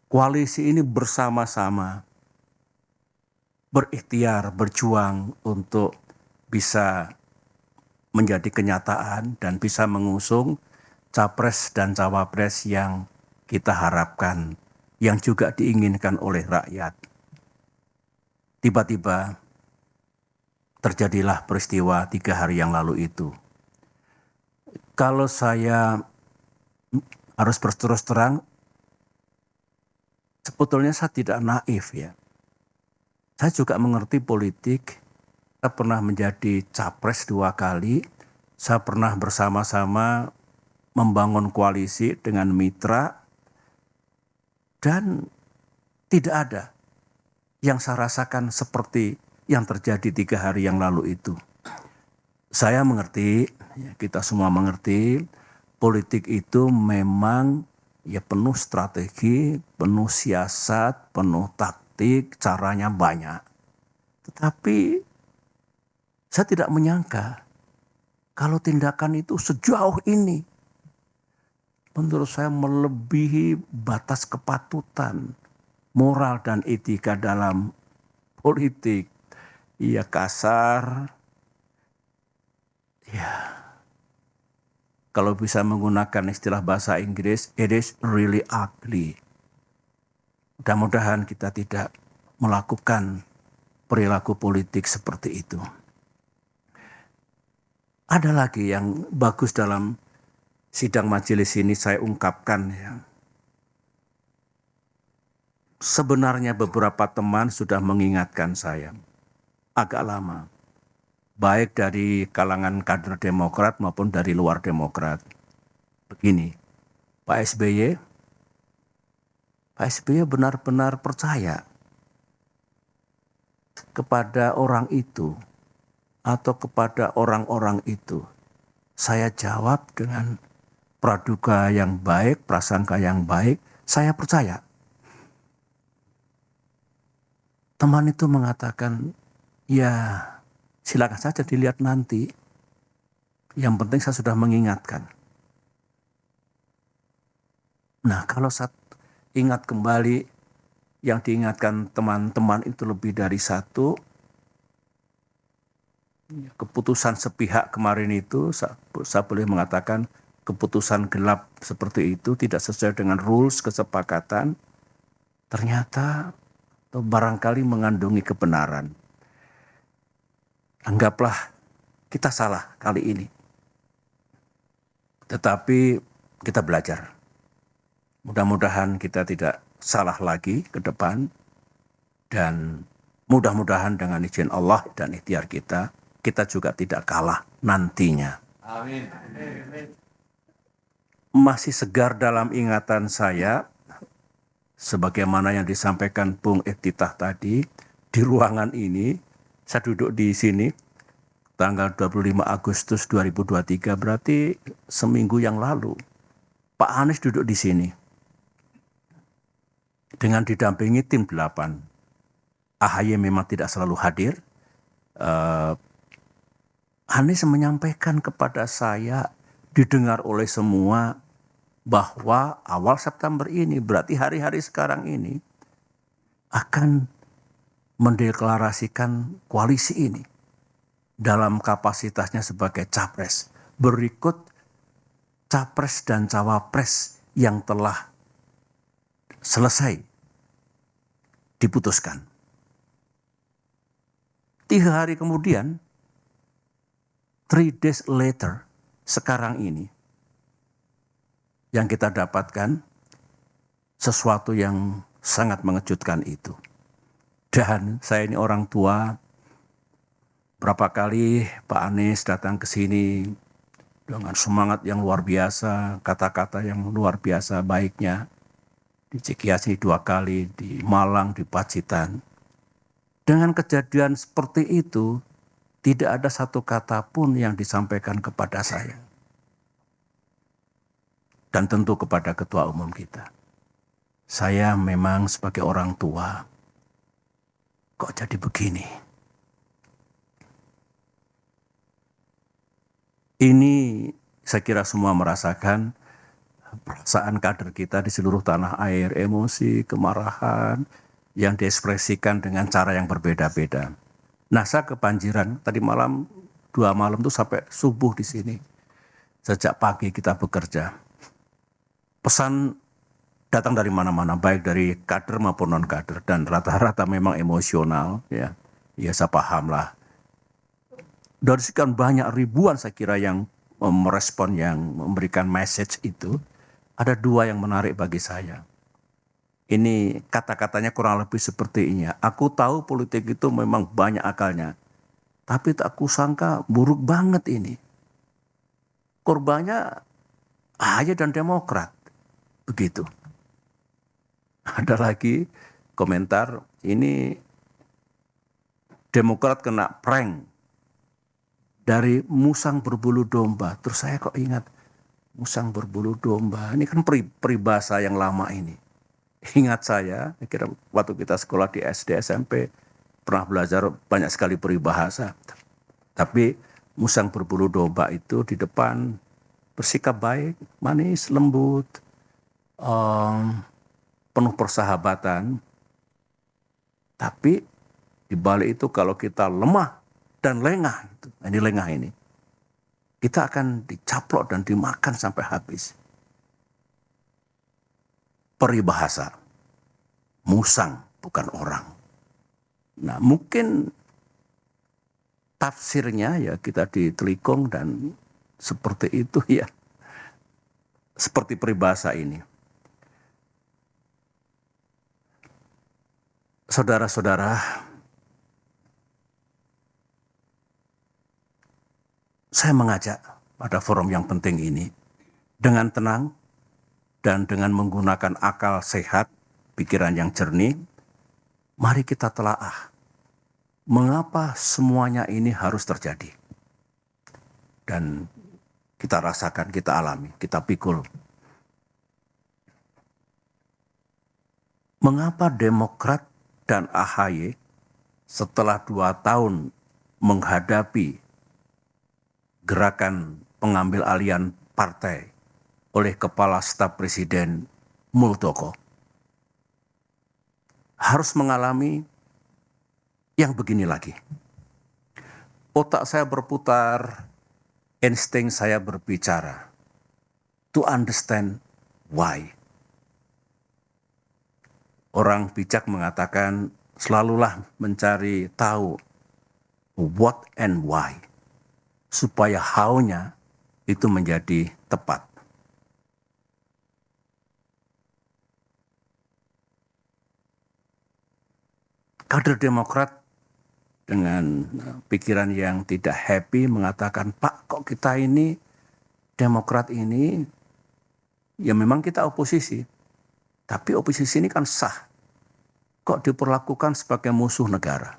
koalisi ini bersama-sama berikhtiar, berjuang untuk bisa menjadi kenyataan dan bisa mengusung capres dan cawapres yang kita harapkan, yang juga diinginkan oleh rakyat. Tiba-tiba terjadilah peristiwa 3 hari yang lalu itu. Kalau saya harus berterus terang, sebetulnya saya tidak naif ya. Saya juga mengerti politik. Saya pernah menjadi capres 2 kali. Saya pernah bersama-sama membangun koalisi dengan mitra. Dan tidak ada yang saya rasakan seperti yang terjadi 3 hari yang lalu itu. Saya mengerti, kita semua mengerti, politik itu memang ya penuh strategi, penuh siasat, penuh taktik, caranya banyak. Tetapi saya tidak menyangka kalau tindakan itu sejauh ini, menurut saya melebihi batas kepatutan, moral dan etika dalam politik. Ia kasar, ya kalau bisa menggunakan istilah bahasa Inggris, it is really ugly. Mudah-mudahan kita tidak melakukan perilaku politik seperti itu. Ada lagi yang bagus dalam sidang majelis ini saya ungkapkan ya. Sebenarnya beberapa teman sudah mengingatkan saya agak lama. Baik dari kalangan kader Demokrat maupun dari luar Demokrat. Begini, Pak SBY benar-benar percaya kepada orang itu atau kepada orang-orang itu. Saya jawab dengan praduga yang baik, prasangka yang baik, saya percaya. Teman itu mengatakan, ya silakan saja dilihat nanti. Yang penting saya sudah mengingatkan. Nah, kalau saya ingat kembali yang diingatkan teman-teman itu lebih dari satu, keputusan sepihak kemarin itu, saya boleh mengatakan keputusan gelap seperti itu tidak sesuai dengan rules kesepakatan, ternyata atau barangkali mengandungi kebenaran. Anggaplah kita salah kali ini. Tetapi kita belajar. Mudah-mudahan kita tidak salah lagi ke depan. Dan mudah-mudahan dengan izin Allah dan ikhtiar kita, kita juga tidak kalah nantinya. Amin. Masih segar dalam ingatan saya, sebagaimana yang disampaikan Bung Iftitah tadi, di ruangan ini, saya duduk di sini, tanggal 25 Agustus 2023, berarti seminggu yang lalu. Pak Anies duduk di sini, dengan didampingi tim 8. AHY memang tidak selalu hadir. Anies menyampaikan kepada saya, didengar oleh semua, bahwa awal September ini, berarti hari-hari sekarang ini, akan mendeklarasikan koalisi ini dalam kapasitasnya sebagai capres. Berikut capres dan cawapres yang telah selesai diputuskan. 3 hari kemudian, 3 days later, sekarang ini, yang kita dapatkan sesuatu yang sangat mengejutkan itu. Dan saya ini orang tua, berapa kali Pak Anies datang ke sini dengan semangat yang luar biasa, kata-kata yang luar biasa baiknya. Di Cikiasi 2 kali, di Malang, di Pacitan. Dengan kejadian seperti itu, tidak ada satu kata pun yang disampaikan kepada saya. Dan tentu kepada ketua umum kita. Saya memang sebagai orang tua, kok jadi begini? Ini saya kira semua merasakan perasaan kader kita di seluruh tanah air, emosi, kemarahan yang diekspresikan dengan cara yang berbeda-beda. Nah, saya kebanjiran tadi malam, 2 malam tuh sampai subuh di sini. Sejak pagi kita bekerja. Pesan datang dari mana-mana, baik dari kader maupun non-kader, dan rata-rata memang emosional, ya. Ya, saya paham lah. Dari sekian banyak ribuan saya kira yang merespon, yang memberikan message itu, ada 2 yang menarik bagi saya. Ini kata-katanya kurang lebih seperti ini. Aku tahu politik itu memang banyak akalnya, tapi tak aku sangka buruk banget ini. Korbannya AHY dan Demokrat. Begitu. Ada lagi komentar, ini Demokrat kena prank dari musang berbulu domba. Terus saya kok ingat, musang berbulu domba, ini kan peribahasa yang lama ini. Ingat saya kira waktu kita sekolah di SD, SMP, pernah belajar banyak sekali peribahasa. Tapi musang berbulu domba itu di depan bersikap baik, manis, lembut, penuh persahabatan. Tapi di balik itu kalau kita lemah dan lengah, ini lengah ini, kita akan dicaplok dan dimakan sampai habis. Peribahasa, musang bukan orang. Nah, mungkin tafsirnya ya kita ditelikung dan seperti itu ya. Seperti peribahasa ini. Saudara-saudara, saya mengajak pada forum yang penting ini dengan tenang dan dengan menggunakan akal sehat, pikiran yang jernih, mari kita telaah mengapa semuanya ini harus terjadi. Dan kita rasakan, kita alami, kita pikul. Mengapa Demokrat dan AHY setelah 2 tahun menghadapi gerakan pengambil alihan partai oleh Kepala Staf Presiden Muldoko harus mengalami yang begini lagi. Otak saya berputar, insting saya berbicara. To understand why. Orang bijak mengatakan selalulah mencari tahu what and why. Supaya how-nya itu menjadi tepat. Kader Demokrat dengan pikiran yang tidak happy mengatakan, Pak, kok kita ini, Demokrat ini, ya memang kita oposisi. Tapi oposisi ini kan sah. Kok diperlakukan sebagai musuh negara?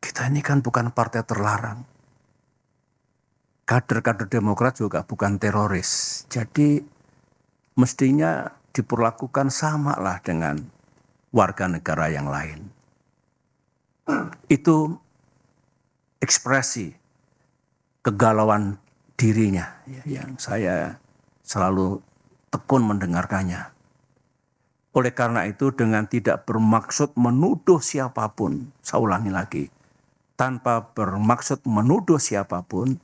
Kita ini kan bukan partai terlarang. Kader-kader Demokrat juga bukan teroris. Jadi mestinya diperlakukan sama lah dengan warga negara yang lain. Itu ekspresi kegalauan dirinya yang saya selalu tekun mendengarkannya. Oleh karena itu dengan tidak bermaksud menuduh siapapun, saya ulangi lagi, tanpa bermaksud menuduh siapapun,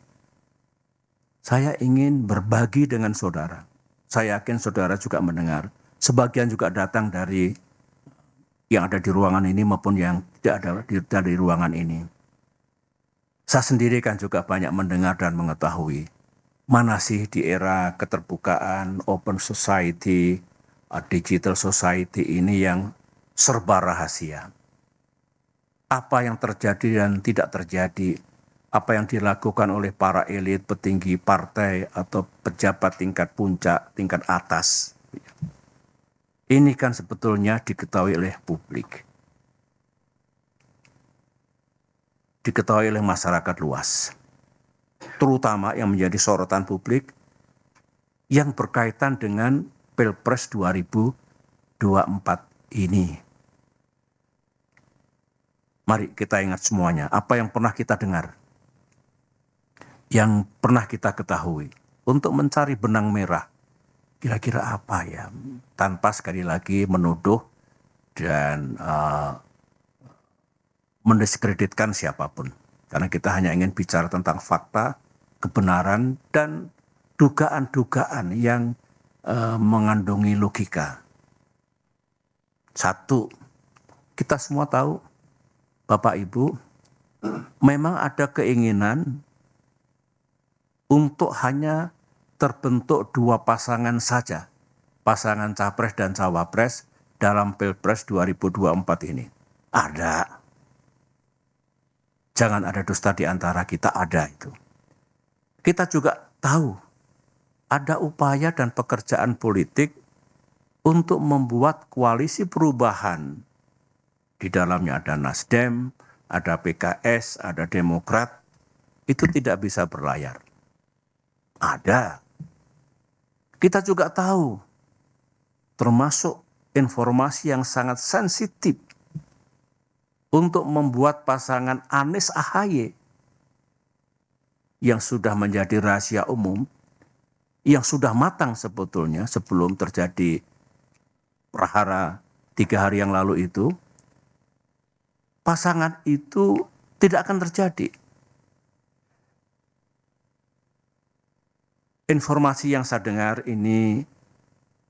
saya ingin berbagi dengan saudara. Saya yakin saudara juga mendengar. Sebagian juga datang dari yang ada di ruangan ini maupun yang tidak ada dari ruangan ini. Saya sendiri kan juga banyak mendengar dan mengetahui mana sih di era keterbukaan, open society, digital society ini yang serba rahasia. Apa yang terjadi dan tidak terjadi, apa yang dilakukan oleh para elit, petinggi partai atau pejabat tingkat puncak, tingkat atas. Ini kan sebetulnya diketahui oleh publik. Diketahui oleh masyarakat luas. Terutama yang menjadi sorotan publik yang berkaitan dengan Pilpres 2024 ini. Mari kita ingat semuanya, apa yang pernah kita dengar, yang pernah kita ketahui. untuk mencari benang merah. Kira-kira apa ya? Tanpa sekali lagi menuduh dan mendiskreditkan siapapun. Karena kita hanya ingin bicara tentang fakta, kebenaran, dan dugaan-dugaan yang mengandungi logika. Satu, kita semua tahu, Bapak Ibu, memang ada keinginan untuk hanya terbentuk dua pasangan saja, pasangan capres dan cawapres dalam Pilpres 2024 ini. Ada. Jangan ada dusta di antara kita, ada itu. Kita juga tahu ada upaya dan pekerjaan politik untuk membuat koalisi perubahan. Di dalamnya ada Nasdem, ada PKS, ada Demokrat. Itu tidak bisa berlayar. Ada. Kita juga tahu, termasuk informasi yang sangat sensitif untuk membuat pasangan Anies AHY yang sudah menjadi rahasia umum, yang sudah matang sebetulnya sebelum terjadi prahara 3 hari yang lalu itu, pasangan itu tidak akan terjadi. Informasi yang saya dengar ini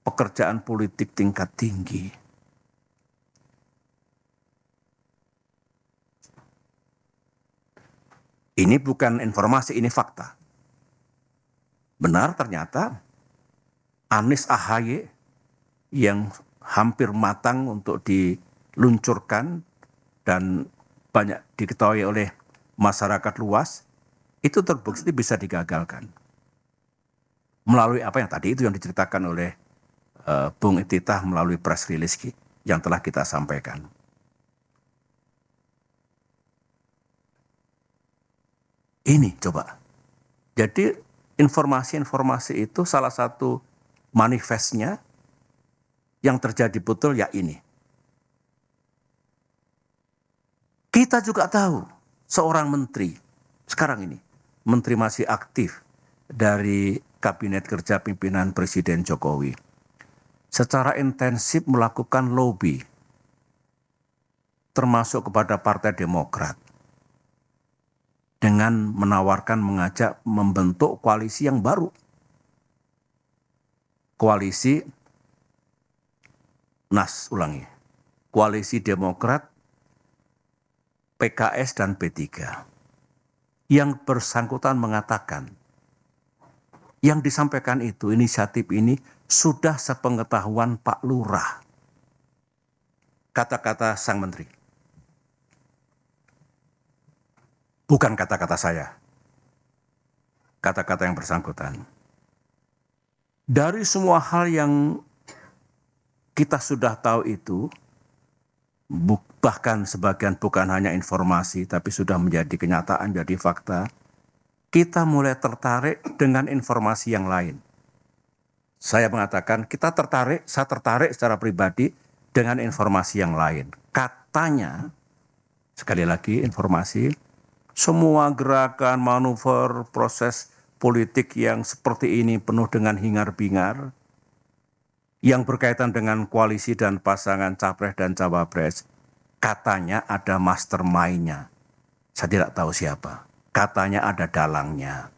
pekerjaan politik tingkat tinggi. Ini bukan informasi, ini fakta. Benar ternyata Anies AHY yang hampir matang untuk diluncurkan dan banyak diketahui oleh masyarakat luas, itu terbukti bisa digagalkan. Melalui apa yang tadi itu yang diceritakan oleh Bung Ititah melalui press release yang telah kita sampaikan. Ini coba. Jadi informasi-informasi itu salah satu manifestnya yang terjadi betul ya ini. Kita juga tahu seorang menteri sekarang ini, menteri masih aktif dari Kabinet Kerja Pimpinan Presiden Jokowi, secara intensif melakukan lobby, termasuk kepada Partai Demokrat, dengan menawarkan, mengajak membentuk koalisi yang baru. Koalisi Koalisi Demokrat, PKS, dan P3. Yang bersangkutan mengatakan, yang disampaikan itu, inisiatif ini sudah sepengetahuan Pak Lurah. Kata-kata sang menteri. Bukan kata-kata saya. Kata-kata yang bersangkutan. Dari semua hal yang kita sudah tahu itu, bahkan sebagian bukan hanya informasi, tapi sudah menjadi kenyataan, jadi fakta, kita mulai tertarik dengan informasi yang lain. Saya mengatakan saya tertarik secara pribadi dengan informasi yang lain. Katanya, sekali lagi informasi, semua gerakan, manuver, proses politik yang seperti ini penuh dengan hingar-bingar, yang berkaitan dengan koalisi dan pasangan capres dan cawapres, katanya ada mastermind-nya. Saya tidak tahu siapa. Katanya ada dalangnya.